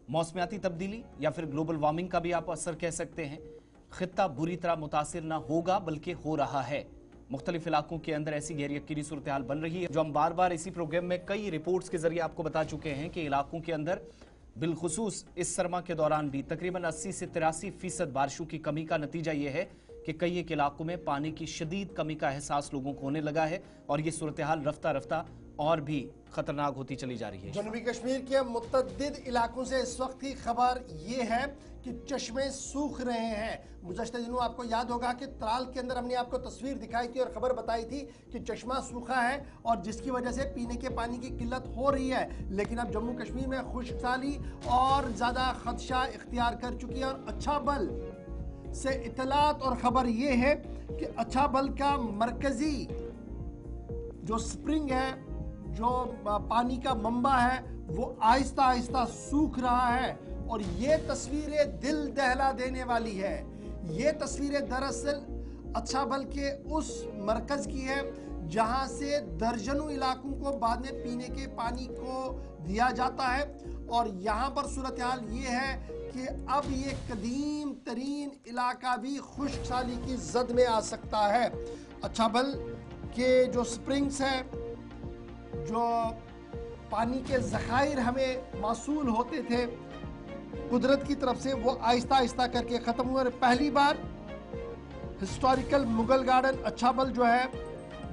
मौसमियाती तब्दीली या फिर ग्लोबल वार्मिंग का भी आप असर कह सकते हैं। खित्ता बुरी तरह मुतासिर ना होगा बल्कि हो रहा है। मुख्तलिफ इलाकों के अंदर ऐसी गैर यकीनी सूरत हाल बन रही है, जो हम बार बार इसी प्रोग्राम में कई रिपोर्ट्स के जरिए आपको बता चुके हैं कि इलाकों के अंदर बिलखुसूस इस सरमा के दौरान भी तकरीबन 80 से 83% बारिशों की कमी का नतीजा यह है कि कई एक इलाकों में पानी की शदीद कमी का एहसास लोगों को होने लगा है और ये सूरत हाल रफ्ता रफ्ता और भी खतरनाक होती चली जा रही है। जनूबी कश्मीर के मुतअद्दिद इलाकों से इस वक्त की खबर ये है कि चश्मे सूख रहे हैं। गुज़श्ता दिनों आपको याद होगा कि त्राल के अंदर हमने आपको तस्वीर दिखाई थी और खबर बताई थी कि चश्मा सूखा है और जिसकी वजह से पीने के पानी की किल्लत हो रही है। लेकिन अब जम्मू कश्मीर में खुश्कसाली और ज़्यादा खदशा इख्तियार कर चुकी है और अच्छा बल से इतलात और ख़बर ये है कि अच्छा बल का मरकज़ी जो स्प्रिंग है, जो पानी का मंबा है, वो आहिस्ता आहिस्ता सूख रहा है और ये तस्वीरें दिल दहला देने वाली है। ये तस्वीरें दरअसल अच्छा बल के उस मरकज़ की है जहां से दर्जनों इलाकों को बाद में पीने के पानी को दिया जाता है और यहाँ पर सूरत हाल ये है कि अब ये कदीम तरीन इलाका भी खुश्कसाली की जद में आ सकता है। अच्छा बल के जो स्प्रिंग्स हैं, जो पानी के ज़खायर हमें मासूल होते थे कुदरत की तरफ से, वो आहिस्ता आहिस्ता करके ख़त्म हुए। पहली बार हिस्टोरिकल मुगल गार्डन अच्छा बल जो है,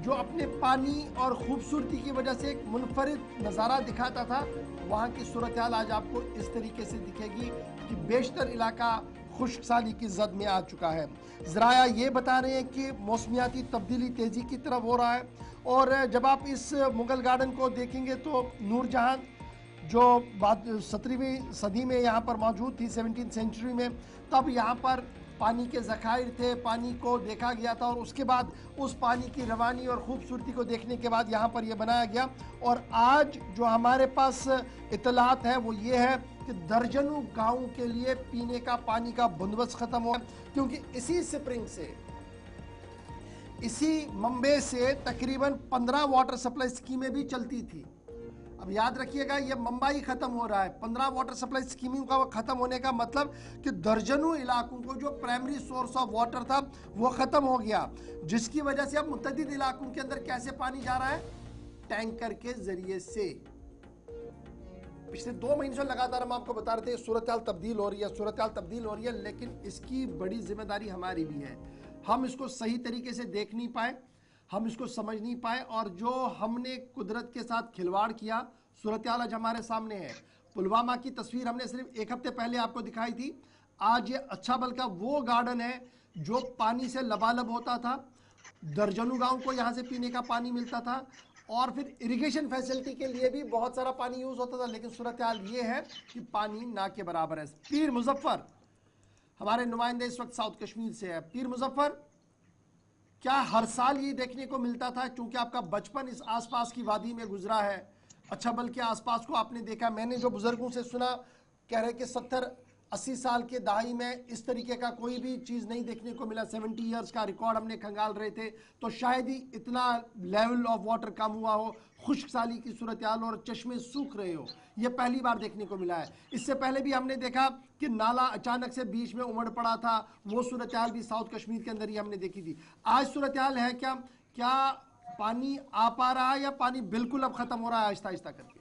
जो अपने पानी और खूबसूरती की वजह से एक मुनफरिद नज़ारा दिखाता था, वहाँ की सूरत हाल आज आपको इस तरीके से दिखेगी कि बेशतर इलाका खुश्कसाली की जद में आ चुका है। ज़राया ये बता रहे हैं कि मौसमियाती तब्दीली तेज़ी की तरफ हो रहा है और जब आप इस मुगल गार्डन को देखेंगे तो नूरजहां जो 17वीं सदी में यहाँ पर मौजूद थी, 17वीं सेंचुरी में, तब यहाँ पर पानी के ज़खायर थे, पानी को देखा गया था और उसके बाद उस पानी की रवानी और ख़ूबसूरती को देखने के बाद यहाँ पर यह बनाया गया। और आज जो हमारे पास इतलात है वो ये है कि दर्जनों गाँव के लिए पीने का पानी का बंदोबस्त ख़त्म हुआ, क्योंकि इसी स्प्रिंग से, इसी मंबे से तकरीबन 15 वाटर सप्लाई स्कीमें भी चलती थी। अब याद रखिएगा, ये मंबा ही खत्म हो रहा है। 15 वाटर सप्लाई स्कीमिंग का खत्म होने का मतलब कि दर्जनों इलाकों को जो प्राइमरी सोर्स ऑफ वाटर था वो खत्म हो गया, जिसकी वजह से अब मुतअद्दिद इलाकों के अंदर कैसे पानी जा रहा है? टैंकर के जरिए से। पिछले 2 महीने से लगातार हम आपको बता रहे थे सूरत हाल तब्दील हो रही है, सूरत हाल तब्दील हो रही है, लेकिन इसकी बड़ी जिम्मेदारी हमारी भी है। हम इसको सही तरीके से देख नहीं पाए, हम इसको समझ नहीं पाए और जो हमने कुदरत के साथ खिलवाड़ किया, सूरत हाल आज हमारे सामने है। पुलवामा की तस्वीर हमने सिर्फ 1 हफ्ते पहले आपको दिखाई थी। आज ये अच्छा बल का वो गार्डन है जो पानी से लबालब होता था, दर्जनों गांव को यहाँ से पीने का पानी मिलता था और फिर इरिगेशन फैसिलिटी के लिए भी बहुत सारा पानी यूज होता था, लेकिन सूरत हाल ये है कि पानी ना के बराबर है। पीर मुजफ्फर हमारे नुमाइंदे इस वक्त साउथ कश्मीर से है। पीर मुजफ्फर, क्या हर साल ये देखने को मिलता था, क्योंकि आपका बचपन इस आसपास की वादी में गुजरा है, अच्छा बल के आसपास को आपने देखा? मैंने जो बुजुर्गों से सुना, कह रहे कि 70-80 साल के दहाई में इस तरीके का कोई भी चीज़ नहीं देखने को मिला। 70 ईयर्स का रिकॉर्ड हमने खंगाल रहे थे, तो शायद ही इतना लेवल ऑफ वाटर कम हुआ हो, खुश्कसाली की सूरत हाल और चश्मे सूख रहे हो, ये पहली बार देखने को मिला है। इससे पहले भी हमने देखा कि नाला अचानक से बीच में उमड़ पड़ा था, वो सूरत हाल भी साउथ कश्मीर के अंदर ही हमने देखी थी। आज सूरत हाल है क्या पानी आ पा रहा है या पानी बिल्कुल अब खत्म हो रहा है आहिस्ता आहिस्ता करके?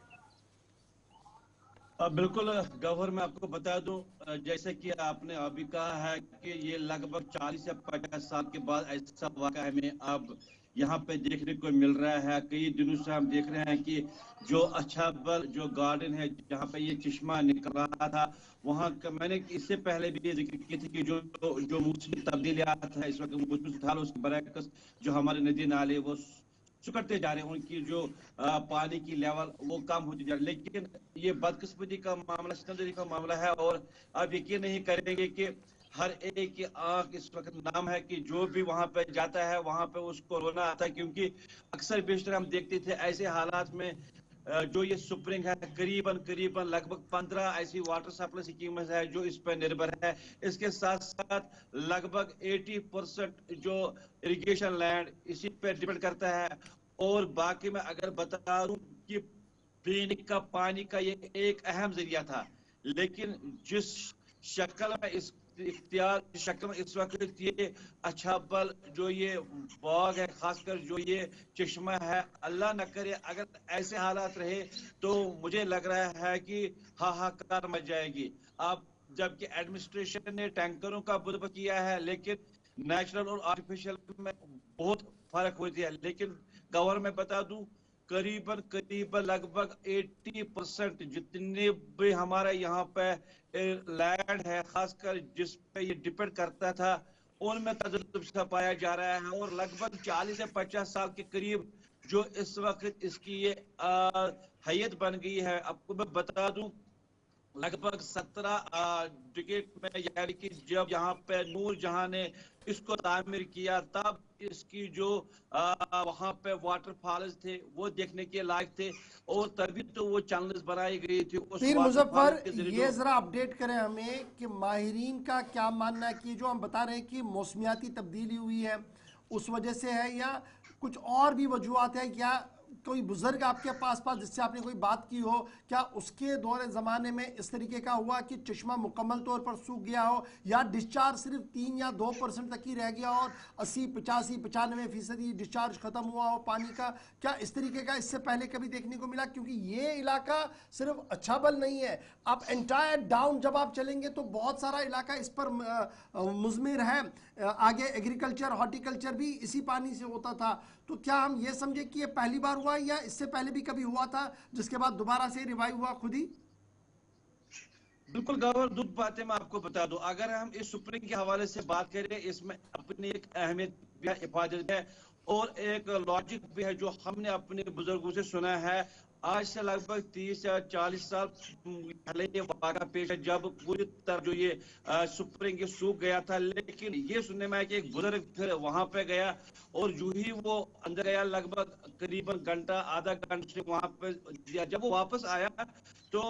बिल्कुल गवर्नर, मैं आपको बता दूं, जैसे कि आपने अभी कहा है कि ये लगभग 40 या 50 साल के बाद ऐसा वाक़या हमें अब यहाँ पे देखने को मिल रहा है। कई दिनों से हम देख रहे हैं कि जो अच्छा बल जो गार्डन है जहाँ पे ये चश्मा निकल रहा था, वहाँ का मैंने इससे पहले भी जिक्र की थी कि जो मौसमी तब्दीलियात है इस वक्त, मौसमी हाल उसके बरअक्स जो हमारे नदी नाले वो सुकड़ते जा रहे हैं, उनकी जो पानी की लेवल वो कम होती जा रही है। लेकिन ये बदकिस्मती का मामला, सिकंदरी का मामला है और आप यकीन नहीं करेंगे कि हर एक की आंख इस वक्त नाम है कि जो भी वहां पे जाता है वहां पे उसको रोना आता है, क्योंकि अक्सर बेशतर हम देखते थे ऐसे हालात में जो ये स्प्रिंग है, करीबन लगभग 15 ऐसी वाटर सप्लाई स्कीम्स है जो इस पर निर्भर है। इसके साथ साथ लगभग 80% जो इरिगेशन लैंड इसी पे डिपेंड करता है। और बाकी मैं अगर बता दूं कि पीने का पानी का ये एक अहम जरिया था, लेकिन जिस शक्ल में इस इख्तियार शक्ल में इस वक्त ये अच्छा बल जो ये बाग है, खासकर जो ये चश्मा है, अल्लाह न करे अगर ऐसे हालात रहे तो मुझे लग रहा है कि हाहाकार मच जाएगी। आप जबकि एडमिनिस्ट्रेशन ने टैंकरों का बुद्ध किया है, लेकिन नेचुरल और आर्टिफिशियल में बहुत फर्क होती है। लेकिन गवर्नमेंट में बता दूं, करीबन लगभग 80% जितने भी हमारा यहाँ पे लैंड है, खासकर जिस पे ये डिपेंड करता था, उनमें तजुर्बा पाया जा रहा है। और लगभग 40 से 50 साल के करीब जो इस वक्त इसकी ये हैयत बन गई है। आपको मैं बता दूं, लगभग 17 डिकेट में, यानी कि जब यहाँ पे नूर जहां ने इसको तामीर किया, तब इसकी जो वहां पे वाटरफॉल्स थे वो देखने के लायक थे, और तभी तो वो चैनल्स बनाई गई थी उस पीर वाटरफॉल मुजफ्फर, के जरिए। ये जरा अपडेट करें हमें कि माहिरीन का क्या मानना है कि जो हम बता रहे हैं कि मौसमियाती तब्दीली हुई है उस वजह से है, या कुछ और भी वजूहत है? क्या कोई बुजुर्ग आपके पास जिससे आपने कोई बात की हो, क्या उसके दौरे ज़माने में इस तरीके का हुआ कि चश्मा मुकम्मल तौर पर सूख गया हो, या डिस्चार्ज सिर्फ 3 या 2% तक ही रह गया और 80, 85, 95% डिस्चार्ज ख़त्म हुआ हो पानी का? क्या इस तरीके का इससे पहले कभी देखने को मिला? क्योंकि ये इलाका सिर्फ अच्छा बल नहीं है, आप एंटायर डाउन जब आप चलेंगे तो बहुत सारा इलाका इस पर मुज़मिर है। आगे एग्रीकल्चर, हॉर्टिकल्चर भी इसी पानी से होता था। तो क्या हम ये समझे कि ये पहली बार हुआ, या इससे पहले भी कभी हुआ था जिसके बाद दोबारा से रिवाइव हुआ खुद ही? बिल्कुल गौर, दुख बातें मैं आपको बता दूं, अगर हम इस सुप्रीम के हवाले से बात करें, इसमें अपनी एक अहमियत भी है, हिफाजत है, और एक लॉजिक भी है जो हमने अपने बुजुर्गों से सुना है। आज से लगभग 30 या 40 साल पहले ये वाक़ा पेश है, जब पूरी तरह जो ये सुप्रीम सूख गया था। लेकिन ये सुनने में आया कि एक बुजुर्ग फिर वहां पे गया, और जो ही वो अंदर गया, लगभग करीबन घंटा आधा घंटे वहां पे, जब वो वापस आया तो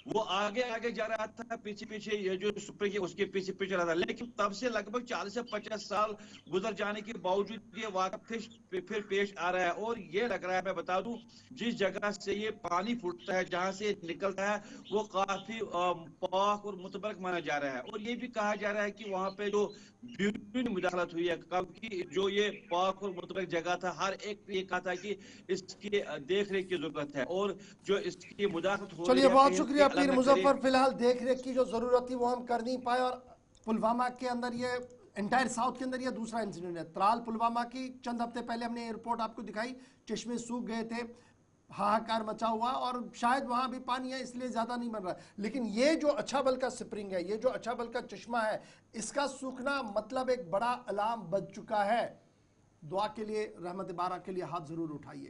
वो आगे आगे जा रहा था, पीछे पीछे ये जो सुपर की उसके पीछे पीछे रहा था। लेकिन तब से लगभग 40 से 50 साल गुजर जाने के बावजूद ये वाक़ा फिर पेश आ रहा है। और ये लग रहा है, मैं बता दूं, जिस जगह से ये पानी फूटता है, जहां से निकलता है, वो काफी पाक और मुतबरक माना जा रहा है। और ये भी कहा जा रहा है कि वहां पे जो ब्यूटी मुदाखलत हुई है, क्योंकि जो ये पाक और मुतबरक जगह था, हर एक ने कहा था कि इसकी देख रेख की जरूरत है, और जो इसकी मुदाखलत हो रही चलिए, है, बहुत शुक्रिया अल्लाह पीर न करे। मुजफ्फर। फिलहाल देख रेख की जो ज़रूरत थी वो हम कर नहीं पाए, और पुलवामा के अंदर ये एंटायर साउथ के अंदर ये दूसरा इंसिडेंट है। त्राल पुलवामा की चंद हफ्ते पहले हमने रिपोर्ट आपको दिखाई, चश्मे सूख गए थे, हाहाकार मचा हुआ, और शायद वहां भी पानी है इसलिए ज्यादा नहीं बन रहा। लेकिन ये जो अच्छा बल का स्प्रिंग है, ये जो अच्छा बल का चश्मा है, इसका सूखना मतलब एक बड़ा अलार्म बज चुका है। दुआ के लिए, रहमत बारा के लिए हाथ जरूर उठाइए।